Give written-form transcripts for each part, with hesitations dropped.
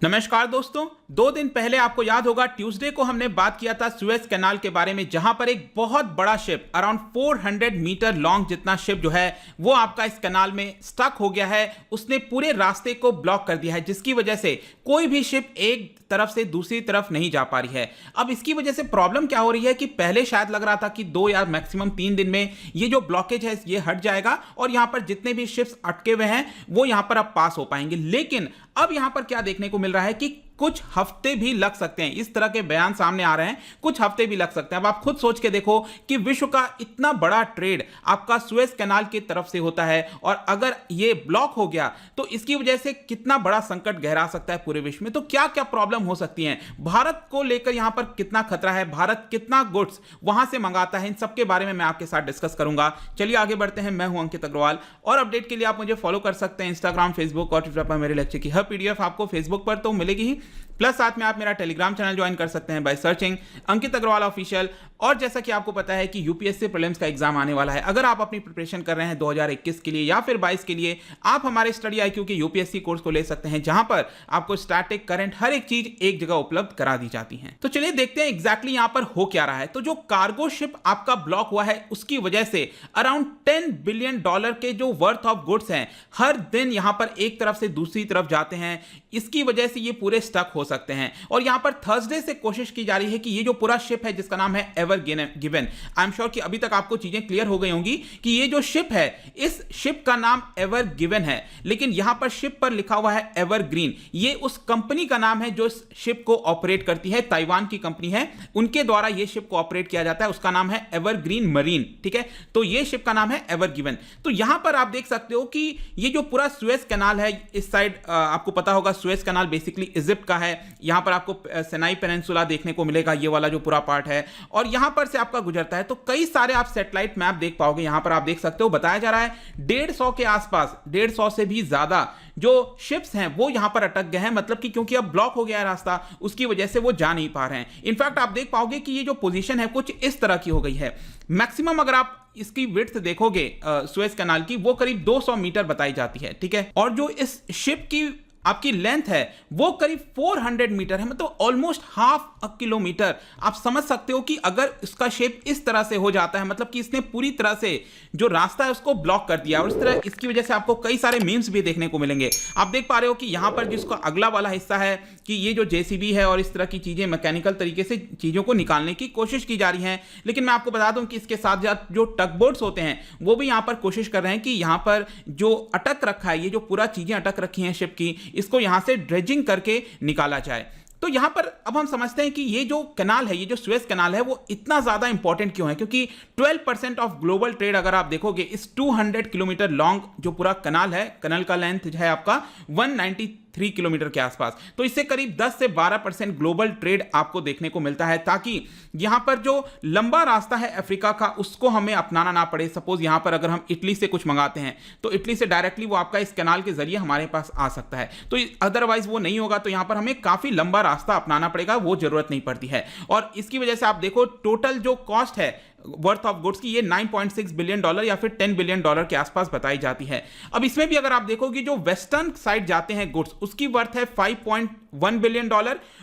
नमस्कार दोस्तों, 2 दिन पहले आपको याद होगा ट्यूसडे को हमने बात किया था सुएज कैनाल के बारे में, जहां पर एक बहुत बड़ा शिप अराउंड 400 मीटर लॉन्ग जितना शिप जो है वो आपका इस कैनाल में स्टक हो गया है। उसने पूरे रास्ते को ब्लॉक कर दिया है, जिसकी वजह से कोई भी शिप एक तरफ से दूसरी तरफ नहीं जा पा रही है। अब इसकी वजह से प्रॉब्लम क्या हो रही है कि पहले शायद लग रहा था कि 2 या मैक्सिमम 3 दिन में ये जो ब्लॉकेज है ये हट जाएगा और यहां पर जितने भी शिप्स अटके हुए हैं वो यहां पर अब पास हो पाएंगे, लेकिन अब यहां पर क्या देखने को मिल रहा है कि कुछ हफ्ते भी लग सकते हैं। इस तरह के बयान सामने आ रहे हैं, कुछ हफ्ते भी लग सकते हैं। अब आप खुद सोच के देखो कि विश्व का इतना बड़ा ट्रेड आपका सुएज कैनाल की तरफ से होता है और अगर ये ब्लॉक हो गया तो इसकी वजह से कितना बड़ा संकट गहरा सकता है पूरे विश्व में। तो क्या क्या प्रॉब्लम हो सकती है, भारत को लेकर यहां पर कितना खतरा है, भारत कितना गुड्स वहां से मंगाता है, इन सबके बारे में मैं आपके साथ डिस्कस करूंगा। चलिए आगे बढ़ते हैं। मैं हूं अंकित अग्रवाल और अपडेट के लिए आप मुझे फॉलो कर सकते हैं इंस्टाग्राम, फेसबुक और ट्विटर पर। मेरे लेक्चर की हर पीडीएफ आपको फेसबुक पर तो मिलेगी ही, प्लस साथ में आप मेरा टेलीग्राम चैनल ज्वाइन कर सकते हैं by searching Ankit Agarwal official. और जैसा कि आपको पता है कि यूपीएससी प्रीलिम्स का एग्जाम आने वाला है, अगर आप अपनी प्रिपरेशन कर रहे हैं 2021 के लिए या फिर 22 के लिए, आप हमारे स्टडी आईक्यू के यूपीएससी कोर्स को ले सकते हैं, जहां पर आपको स्टैटिक, करंट, हर एक चीज एक जगह उपलब्ध करा दी जाती है। तो चलिए देखते हैं एग्जैक्टली यहां पर हो क्या रहा है। तो जो कार्गो शिप आपका ब्लॉक हुआ है उसकी वजह से अराउंड $10 बिलियन के जो वर्थ ऑफ गुड्स हैं हर दिन यहां पर एक तरफ से दूसरी तरफ जाते हैं। इसकी वजह से ये पूरे स्टक हो सकते हैं और यहां पर थर्सडे से कोशिश की जा रही है कि ये जो पूरा शिप है जिसका नाम है ever given, I am sure कि अभी तक आपको चीजें क्लियर हो गई होंगी कि ये जो शिप है इस शिप का नाम एवर गिवन है, लेकिन यहां पर शिप पर लिखा हुआ है एवर ग्रीन। ये उस कंपनी का नाम है जो इस शिप को ऑपरेट करती है, ताइवान की कंपनी है, उनके द्वारा ये शिप को ऑपरेट किया जाता है। उसका नाम है एवर ग्रीन मरीन, ठीक है। तो ये शिप का नाम है एवर गिवन। तो यहां पर आप देख सकते हो कि ये जो पूरा सुएज कैनाल है, इस साइड आपको पता होगा सुएज कैनाल बेसिकली इजिप्ट का है। यहां पर आपको सिनाई पेनिनसुला देखने को मिलेगा, ये वाला जो पूरा पार्ट है, और यहां पर से आपका गुजरता है। तो कई सारे आप सैटेलाइट मैप देख पाओगे, यहां पर आप देख सकते हो बताया जा रहा है 150 के आसपास, 150 से भी ज्यादा जो शिप्स हैं वो यहां पर अटक गए हैं। मतलब कि क्योंकि अब ब्लॉक हो गया है रास्ता, उसकी वजह से वो जा नहीं पा रहे हैं। इनफैक्ट आप देख पाओगे कि ये जो पोजीशन है कुछ इस तरह की हो गई है। मैक्सिमम अगर आप इसकी विड्थ देखोगे सुएज कैनाल की, वो करीब 200 मीटर बताई जाती है, ठीक है। और जो इस शिप की आपकी लेंथ है वो करीब 400 मीटर है, मतलब ऑलमोस्ट हाफ अ किलोमीटर। आप समझ सकते हो कि अगर इसका शेप इस तरह से हो जाता है, मतलब कि इसने पूरी तरह से जो रास्ता है उसको ब्लॉक कर दिया। और इस तरह इसकी वजह से आपको कई सारे मीम्स भी देखने को मिलेंगे। आप देख पा रहे हो कि यहां पर जिसका अगला वाला हिस्सा है कि ये जो जेसीबी है और इस तरह की चीजें मैकेनिकल तरीके से चीजों को निकालने की कोशिश की जा रही है। लेकिन मैं आपको बता दूं कि इसके साथ साथ जो टग बोट्स होते हैं वो भी यहां पर कोशिश कर रहे हैं कि यहां पर जो अटक रखा है, ये जो पूरा चीजें अटक रखी हैं शिप की, इसको यहां से ड्रेजिंग करके निकाला जाए। तो यहां पर अब हम समझते हैं कि ये जो कैनाल है, ये जो सुएज कैनाल है, वो इतना ज्यादा इंपॉर्टेंट क्यों है। क्योंकि 12% ऑफ ग्लोबल ट्रेड अगर आप देखोगे इस 200 किलोमीटर लॉन्ग जो पूरा कैनाल है, कैनाल का लेंथ है आपका 193 किलोमीटर के आसपास, तो इससे करीब 10 से 12% ग्लोबल ट्रेड आपको देखने को मिलता है, ताकि यहां पर जो लंबा रास्ता है अफ्रीका का उसको हमें अपनाना ना पड़े। सपोज यहां पर अगर हम इटली से कुछ मंगाते हैं तो इटली से डायरेक्टली वो आपका इस कैनाल के जरिए हमारे पास आ सकता है, तो अदरवाइज वो नहीं होगा। तो यहां पर हमें काफी लंबा रास्ता अपनाना पड़ेगा, वो जरूरत नहीं पड़ती है। और इसकी वजह से आप देखो टोटल जो कॉस्ट है वर्थ ऑफ गुड्स की, ये $9.6 बिलियन या फिर $10 बिलियन के आसपास बताई जाती है। अब इसमें भी अगर आप देखोगे जो वेस्टर्न साइड जाते हैं गुड्स, उसकी वर्थ है $5.1 बिलियन,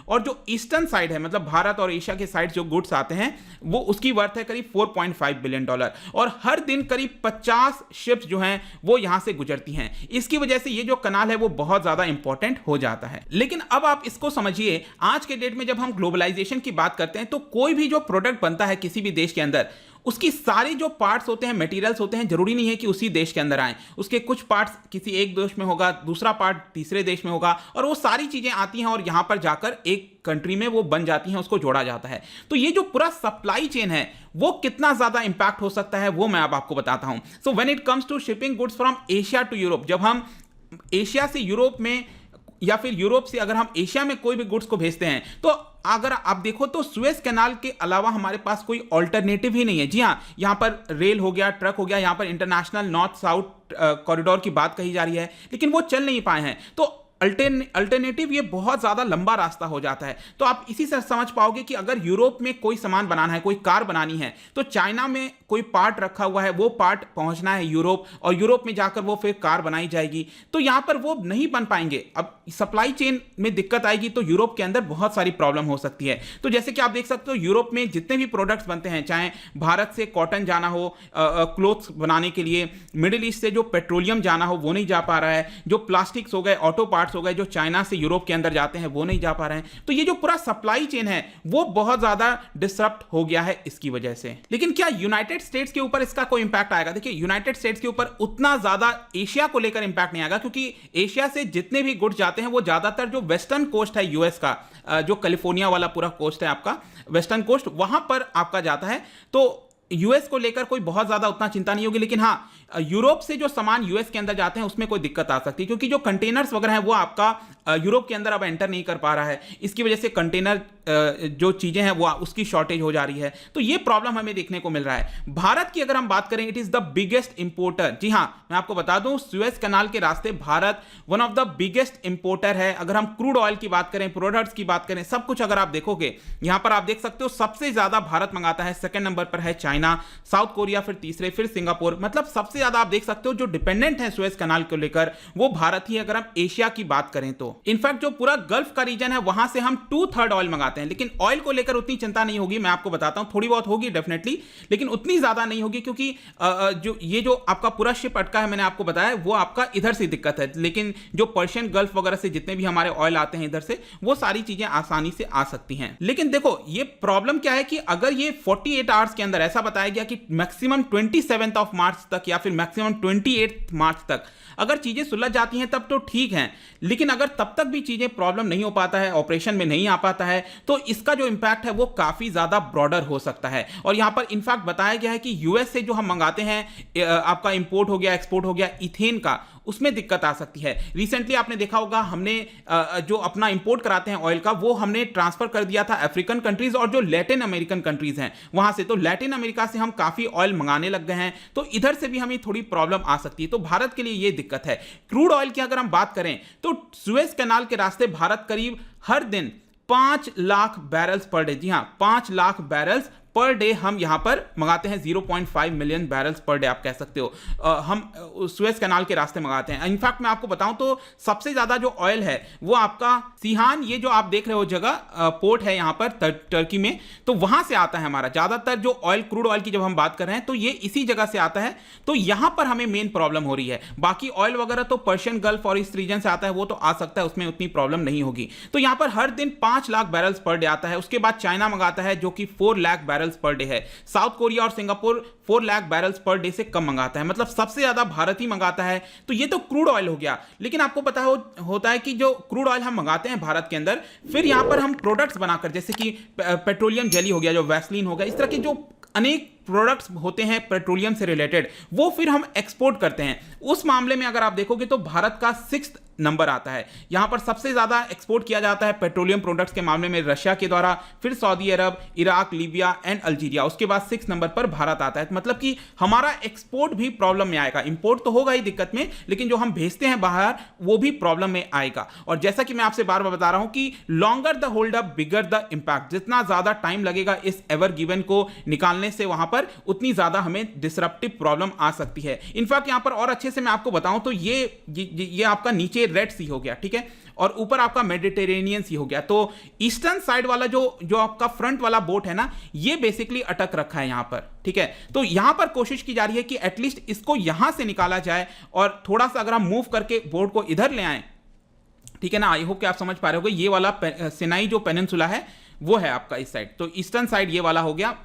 और जो ईस्टर्न साइड है मतलब भारत और एशिया के साइड जो गुड्स आते हैं वो उसकी वर्थ है करीब $4.5 बिलियन। और हर दिन करीब 50 शिप्स जो हैं वो यहां से गुजरती हैं। इसकी वजह से ये जो कैनाल है वो बहुत ज्यादा इंपॉर्टेंट हो जाता है। लेकिन अब आप इसको समझिए, आज के डेट में जब हम ग्लोबलाइजेशन की बात करते हैं तो कोई भी जो प्रोडक्ट बनता है किसी भी देश के अंदर, उसकी सारी जो पार्ट्स होते हैं, मटेरियल्स होते हैं, जरूरी नहीं है कि उसी देश के अंदर आए। उसके कुछ पार्ट्स किसी एक देश में होगा, दूसरा पार्ट तीसरे देश में होगा, और वो सारी चीजें आती हैं और यहां पर जाकर एक कंट्री में वो बन जाती हैं, उसको जोड़ा जाता है। तो ये जो पूरा सप्लाई चेन है वो कितना ज्यादा इंपैक्ट हो सकता है वो मैं अब आपको बताता हूं। So when it comes to shipping goods from Asia to Europe, जब हम एशिया से यूरोप में या फिर यूरोप से अगर हम एशिया में कोई भी गुड्स को भेजते हैं, तो अगर आप देखो तो सुएज कैनाल के अलावा हमारे पास कोई ऑल्टरनेटिव ही नहीं है। जी हाँ, यहां पर रेल हो गया, ट्रक हो गया, यहां पर इंटरनेशनल नॉर्थ साउथ कॉरिडोर की बात कही जा रही है, लेकिन वो चल नहीं पाए हैं। तो अल्टरनेटिव ये बहुत ज्यादा लंबा रास्ता हो जाता है। तो आप इसी से समझ पाओगे कि अगर यूरोप में कोई सामान बनाना है, कोई कार बनानी है, तो चाइना में कोई पार्ट रखा हुआ है, वो पार्ट पहुंचना है यूरोप, और यूरोप में जाकर वो फिर कार बनाई जाएगी, तो यहां पर वो नहीं बन पाएंगे। अब सप्लाई चेन में दिक्कत आएगी तो यूरोप के अंदर बहुत सारी प्रॉब्लम हो सकती है। तो जैसे कि आप देख सकते हो यूरोप में जितने भी प्रोडक्ट्स बनते हैं, चाहे भारत से कॉटन जाना हो क्लोथ्स बनाने के लिए, मिडिल ईस्ट से जो पेट्रोलियम जाना हो वो नहीं जा पा रहा है, जो प्लास्टिक्स हो गए, ऑटो पार्ट्स हो गए, जो चाइना से यूरोप के अंदर जाते हैं वो नहीं जा पा रहे हैं। तो ये जो पूरा सप्लाई चेन है वो बहुत ज्यादा डिसरप्ट हो गया है इसकी वजह से। लेकिन क्या यूनाइटेड स्टेट्स के ऊपर इसका कोई इंपैक्ट आएगा? देखिए, यूनाइटेड स्टेट्स के ऊपर उतना ज्यादा एशिया को लेकर इंपैक्ट नहीं आएगा, क्योंकि एशिया से जितने भी गुड्स जाते हैं वो ज्यादातर जो वेस्टर्न कोस्ट है यूएस का, जो कैलिफोर्निया वाला पूरा कोस्ट है आपका, वेस्टर्न कोस्ट, वहां पर आपका जाता है। तो यूएस को लेकर कोई बहुत ज्यादा उतना चिंता नहीं होगी। लेकिन हाँ, यूरोप से जो सामान यूएस के अंदर जाते हैं उसमें कोई दिक्कत आ सकती है, क्योंकि जो कंटेनर्स वगैरह हैं वो आपका यूरोप के अंदर अब एंटर नहीं कर पा रहा है। इसकी वजह से कंटेनर जो चीजें हैं वो उसकी शॉर्टेज हो जा रही है। तो ये प्रॉब्लम हमें देखने को मिल रहा है। भारत की अगर हम बात करें, it is the biggest importer. जी हाँ, मैं आपको बता दूं, सुएज कैनाल के रास्ते Bharat one of the biggest importer है। अगर हम क्रूड ऑयल की बात करें, प्रोडक्ट्स की बात करें, सब कुछ अगर आप देखोगे, यहां पर आप देख सकते हो सबसे ज्यादा भारत मंगाता है, सेकंड नंबर पर है चाइना, साउथ कोरिया फिर तीसरे, फिर सिंगापुर। मतलब सबसे ज्यादा आप देख सकते हो जो डिपेंडेंट है सुएज कैनाल को लेकर वो भारत ही। अगर हम एशिया की बात करें तो इनफैक्ट जो पूरा गल्फ का रीजन है वहां से हम 2/3 ऑयल मंगाते हैं। लेकिन ऑयल को लेकर उतनी चिंता नहीं होगी, मैं आपको बताता हूं, थोड़ी बहुत होगी डेफिनेटली, लेकिन उतनी ज्यादा नहीं होगी, क्योंकि जो आपका पूरा शिप अटका है, मैंने आपको बताया, वो आपका इधर से दिक्कत है। लेकिन जो पर्शियन गल्फ वगैरह से जितने भी हमारे ऑयल आते हैं इधर से, वो सारी चीजें आसानी से आ सकती हैं। लेकिन देखो, ये प्रॉब्लम क्या है कि अगर ये 48 आवर्स के अंदर, ऐसा बताया गया कि मैक्सिमम 27 ऑफ मार्च तक या फिर मैक्सिमम 28 मार्च तक अगर चीजें सुलझ जाती हैं तब तो ठीक है। लेकिन अगर तब तक भी चीजें प्रॉब्लम नहीं हो पाता है, ऑपरेशन में नहीं आ पाता है, तो इसका जो इंपैक्ट है वो काफी ज्यादा ब्रॉडर हो सकता है। और यहां पर इनफैक्ट बताया गया है कि यूएस से जो हम मंगाते हैं, आपका इंपोर्ट हो गया, एक्सपोर्ट हो गया इथेन का, उसमें दिक्कत आ सकती है। रिसेंटली आपने देखा होगा, हमने जो अपना इंपोर्ट कराते हैं ऑयल का, वो हमने ट्रांसफर कर दिया था अफ्रीकन कंट्रीज और जो लैटिन अमेरिकन कंट्रीज हैं वहां से। तो लैटिन अमेरिका से हम काफी ऑयल मंगाने लग गए हैं, तो इधर से भी हमें थोड़ी प्रॉब्लम आ सकती है। तो भारत के लिए यह दिक्कत है। क्रूड ऑयल की अगर हम बात करें तो सुएज कैनाल के रास्ते भारत करीब हर दिन 5 लाख बैरल्स पर डे, जी हां 5 लाख बैरल्स पर डे हम यहां पर मंगाते हैं। 0.5 मिलियन बैरल्स पर डे आप कह सकते हो, हम सुएज कैनाल के रास्ते मंगाते हैं। इनफैक्ट मैं आपको बताऊं तो सबसे ज्यादा जो ऑयल है वो आपका सीहान, ये जो आप देख रहे हो जगह, पोर्ट है यहां पर टर्की में, तो वहां से आता है हमारा ज्यादातर जो ऑयल, क्रूड ऑयल की जब हम बात कर रहे हैं तो ये इसी जगह से आता है। तो यहां पर हमें मेन प्रॉब्लम हो रही है। बाकी ऑयल वगैरह तो पर्शियन गल्फ और इस रीजन से आता है, वो तो आ सकता है, उसमें उतनी प्रॉब्लम नहीं होगी। तो यहां पर हर दिन 5 लाख बैरल्स पर डे आता है। उसके बाद चाइना मंगाता है जो कि 4 लाख बैरल्स पर डे है। साउथ कोरिया और Singapore 4 lakh barrels per day से कम मंगाता है, मतलब सबसे ज्यादा भारत ही मंगाता है। तो ये तो क्रूड ऑयल हो गया। लेकिन आपको पता होता है कि जो क्रूड ऑयल हम मंगाते हैं भारत के अंदर, फिर यहां पर हम प्रोडक्ट्स बनाकर, जैसे कि पेट्रोलियम जेली हो गया, जो वैसलीन हो गया, इस तरह के जो अनेक प्रोडक्ट्स होते हैं पेट्रोलियम से रिलेटेड, वो फिर हम एक्सपोर्ट करते हैं। उस मामले में अगर आप देखोगे तो भारत का 6th नंबर आता है। यहां पर सबसे ज्यादा एक्सपोर्ट किया जाता है पेट्रोलियम प्रोडक्ट्स के मामले में रशिया के द्वारा, फिर Saudi Arab, Iraq, Libya and Algeria, उसके बाद 6th नंबर पर भारत आता है। मतलब कि हमारा एक्सपोर्ट भी प्रॉब्लम में आएगा। इंपोर्ट तो होगा ही दिक्कत में, लेकिन जो हम भेजते हैं बाहर वो भी प्रॉब्लम में आएगा। और जैसा कि मैं आपसे बार बार बता रहा हूं कि longer the hold up bigger the impact, जितना ज्यादा टाइम लगेगा इस एवर गिवन को निकालने से वहां पर, उतनी ज्यादा हमें डिसरप्टिव प्रॉब्लम आ सकती है। इनफैक्ट यहां पर और अच्छे से मैं आपको बताऊं तो ये आपका नीचे रेड सी हो गया, ठीक है, और ऊपर आपका मेडिटेरेनियन सी हो गया। तो ईस्टर्न साइड वाला जो आपका फ्रंट वाला बोट है ना, ये बेसिकली अटक रखा है यहां पर, ठीक है। तो यहां पर कोशिश की जा रही है कि एटलीस्ट इसको यहां से निकाला जाए और थोड़ा सा अगर हम मूव करके बोट को इधर ले आए, ठीक है ना। आई होप कि आप समझ पा रहे होगे। ये वाला सिनाई जो पेनिनसुला है वो है आपका इस साइड, तो ईस्टर्न साइड ये वाला हो गया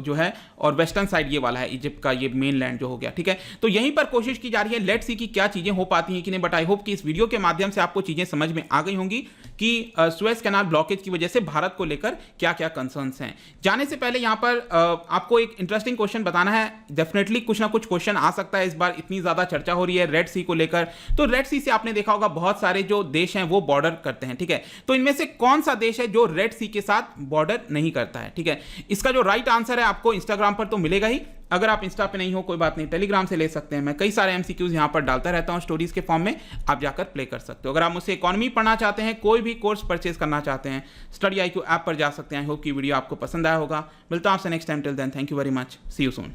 जो है, और वेस्टर्न साइड ये वाला है इजिप्ट का, ये मेन लैंड जो हो गया, ठीक है। तो यहीं पर कोशिश की जा रही है, लेट्स सी कि क्या चीजें हो पाती हैं कि नहीं। बट आई होप कि इस वीडियो के माध्यम से आपको चीजें समझ में आ गई होंगी कि सुएज कैनाल ब्लॉकेज की वजह से भारत को लेकर क्या क्या कंसर्न्स हैं। जाने से पहले यहां पर आपको एक इंटरेस्टिंग क्वेश्चन बताना है। डेफिनेटली कुछ ना कुछ क्वेश्चन आ सकता है इस बार, इतनी ज्यादा चर्चा हो रही है रेड सी को लेकर। तो रेड सी से आपने देखा होगा बहुत सारे जो देश हैं वो बॉर्डर करते हैं, ठीक है। तो इनमें से कौन सा देश है जो रेड सी के साथ बॉर्डर नहीं करता है, ठीक है। इसका जो राइट राइट आंसर है आपको इंस्टाग्राम पर तो मिलेगा ही। अगर आप इंस्टा पे नहीं हो कोई बात नहीं, टेलीग्राम से ले सकते हैं। मैं कई सारे एमसीक्यूज यहाँ पर डालता रहता हूँ स्टोरीज के फॉर्म में, आप जाकर प्ले कर सकते हो। अगर आप मुझसे इकोनॉमी पढ़ना चाहते हैं, कोई भी कोर्स परचेज करना चाहते हैं, स्टडी IQ ऐप पर जा सकते हैं। आई होप की वीडियो आपको पसंद आया होगा। मिलता हूँ आपसे next time, till then thank you very much, see you soon.